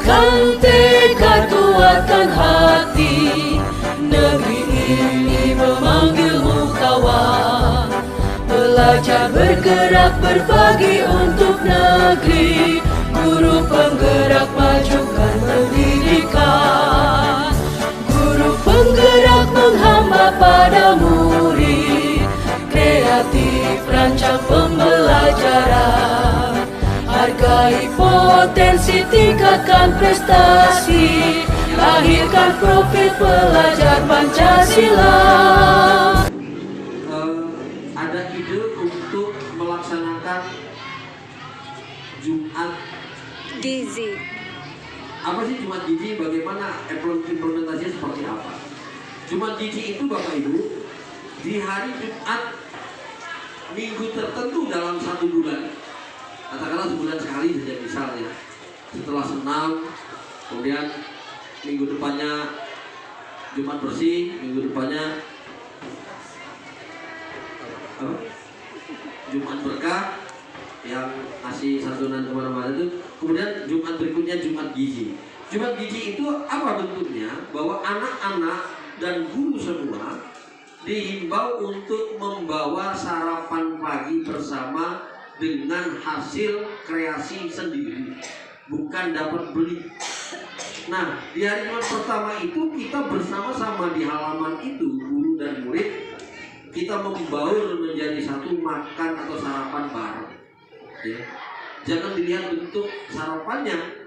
Kuatkan tekad, kuatkan hati. Negeri ini memanggilmu kawan. Belajar bergerak berbagi untuk negeri. Guru penggerak majukan pendidikan. Guru penggerak menghamba pada murid. Kreatif rancang pembelajaran. Hargai potensi, tingkatkan prestasi. Lahirkan profil pelajar Pancasila. Ada ide untuk melaksanakan Jumat Gizi. Apa sih Jumat Gizi? Bagaimana implementasinya seperti apa? Jumat Gizi itu Bapak Ibu di hari Jumat minggu tertentu dalam satu bulan. Katakanlah sebulan sekali saja misalnya. Setelah senam, kemudian minggu depannya Jumat bersih, minggu depannya Jumat berkah yang ngasih santunan kemana-mana itu. Kemudian Jumat berikutnya Jumat Gizi. Jumat Gizi itu apa bentuknya? Bahwa anak-anak dan guru semua dihimbau untuk membawa sarapan pagi bersama dengan hasil kreasi sendiri, bukan dapat beli. Nah, di hari Jumat pertama itu kita bersama-sama di halaman itu, guru dan murid, kita membaur menjadi satu, makan atau sarapan bareng. Ya. Jangan dilihat bentuk sarapannya.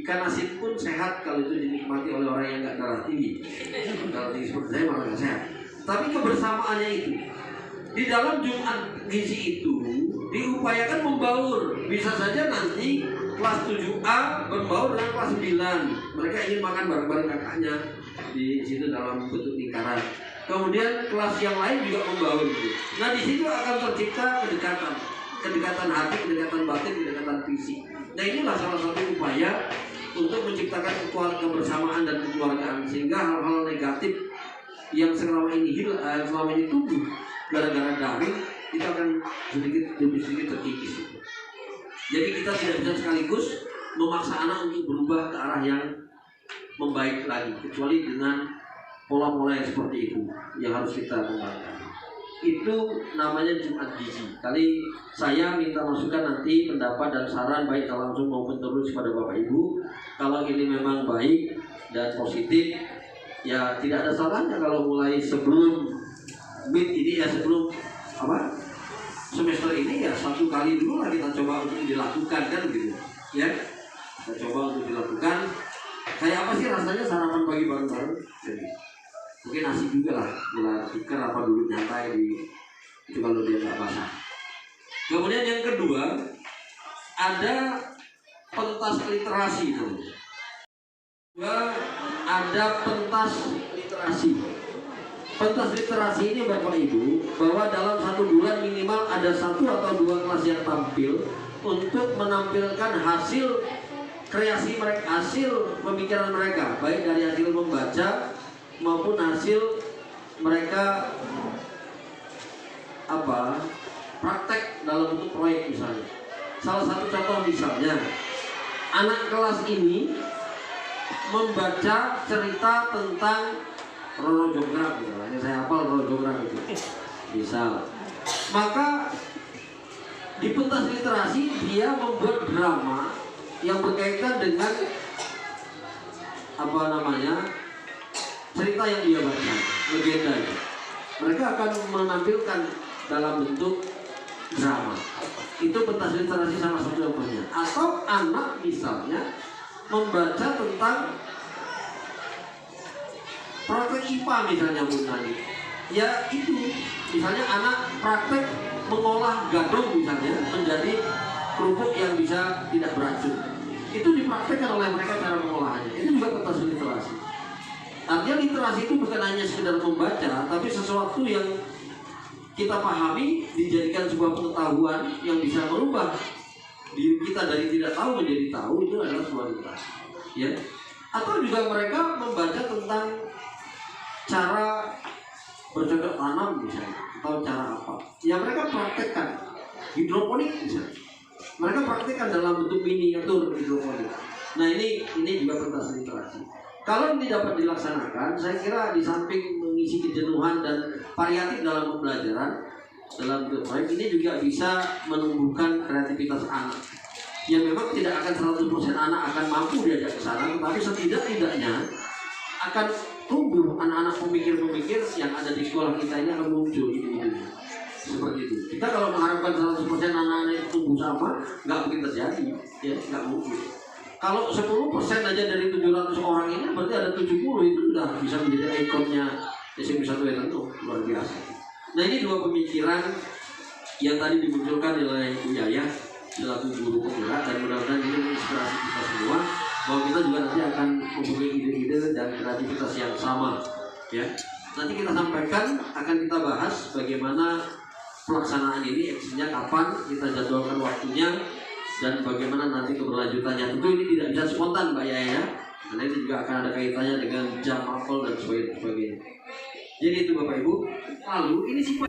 Ikan asin pun sehat kalau itu dinikmati oleh orang yang nggak darah tinggi. Darah tinggi seperti saya malah nggak sehat. Tapi kebersamaannya itu di dalam Jumat Gizi itu diupayakan membaur. Bisa saja nanti kelas 7A membaur dengan kelas 9. Mereka ingin makan bareng-bareng kakaknya di situ dalam bentuk lingkaran. Kemudian kelas yang lain juga membaur. Nah, di situ akan tercipta kedekatan hati, kedekatan batin, kedekatan fisik. Nah, inilah salah satu upaya untuk menciptakan kebersamaan dan kekeluargaan, sehingga hal-hal negatif yang selama ini tumbuh gara-gara daring itu akan sedikit demi sedikit terkikis. Jadi kita tidak bisa sekaligus memaksa anak untuk berubah ke arah yang membaik lagi, kecuali dengan pola-pola yang seperti itu yang harus kita kembangkan. Itu namanya Jumat Gizi. Kali saya minta masukan nanti pendapat dan saran baik langsung maupun terus pada Bapak Ibu. Kalau ini memang baik dan positif, ya tidak ada salahnya kalau mulai sebelum sebelum semester ini ya satu kali dulu lah kita coba untuk dilakukan, kan gitu ya. Kita coba untuk dilakukan. Kayak apa sih rasanya sarapan pagi bareng-bareng? Jadi mungkin nasi juga lah, gula tikar apa dulu nyantai itu kalau dia nggak basah. Kemudian yang kedua ada pentas literasi itu. Ada pentas literasi. Pentas literasi ini Bapak Ibu, bahwa dalam satu bulan minimal ada 1 atau 2 kelas yang tampil untuk menampilkan hasil kreasi mereka, hasil pemikiran mereka, baik dari hasil membaca maupun hasil mereka praktek dalam bentuk proyek misalnya. Salah satu contoh misalnya, anak kelas ini membaca cerita tentang Roro Jonggrang, misalnya saya hafal Roro Jonggrang itu. Misal, maka di pentas literasi dia membuat drama yang berkaitan dengan cerita yang dia baca, legenda itu. Mereka akan menampilkan dalam bentuk drama. Itu pentas literasi salah satu contohnya. Atau anak misalnya membaca tentang praktek IPA misalnya Bu Nani. Ya itu, misalnya anak praktek mengolah gadung misalnya menjadi kerupuk yang bisa tidak beracun. Itu dipraktekkan oleh mereka cara mengolahnya. Itu juga pentas literasi. Artinya literasi itu bukan hanya sekedar membaca, tapi sesuatu yang kita pahami dijadikan sebuah pengetahuan yang bisa merubah diri kita dari tidak tahu menjadi tahu. Itu adalah sebuah literasi, ya. Atau juga mereka membaca tentang cara bercocok tanam misalnya, atau cara apa yang mereka praktekkan, hidroponik misalnya. Mereka praktekkan dalam bentuk miniatur hidroponik. Nah ini juga pentas literasi. Kalau ini dapat dilaksanakan, saya kira di samping mengisi kejenuhan dan variatif dalam pembelajaran dalam proyek ini juga bisa menumbuhkan kreativitas anak. Ya memang tidak akan 100% anak akan mampu diajak ke sana, tetapi setidak-tidaknya akan tumbuh anak-anak pemikir-pemikir yang ada di sekolah kita ini akan muncul ide-ide seperti itu. Kita kalau mengharapkan 100% anak-anak itu tumbuh sama, nggak mungkin terjadi, ya nggak mungkin. Kalau 10% aja dari 700 orang ini berarti ada 70 itu sudah bisa menjadi ikonnya SMP 1 Tentu, luar biasa. Nah ini dua pemikiran yang tadi dimunculkan oleh Bu Yaya selaku guru penggerak, dan mudah-mudahan ini menginspirasi kita semua bahwa kita juga nanti akan mempunyai ide-ide dan kreativitas yang sama, ya. Nanti kita sampaikan, akan kita bahas bagaimana pelaksanaan ini, aksinya kapan, kita jadwalkan waktunya, dan bagaimana nanti keberlanjutannya. Tentu ini tidak bisa spontan Mbak Yaya, karena ini juga akan ada kaitannya dengan jam apel dan sebagainya. Jadi itu Bapak Ibu. Lalu ini sih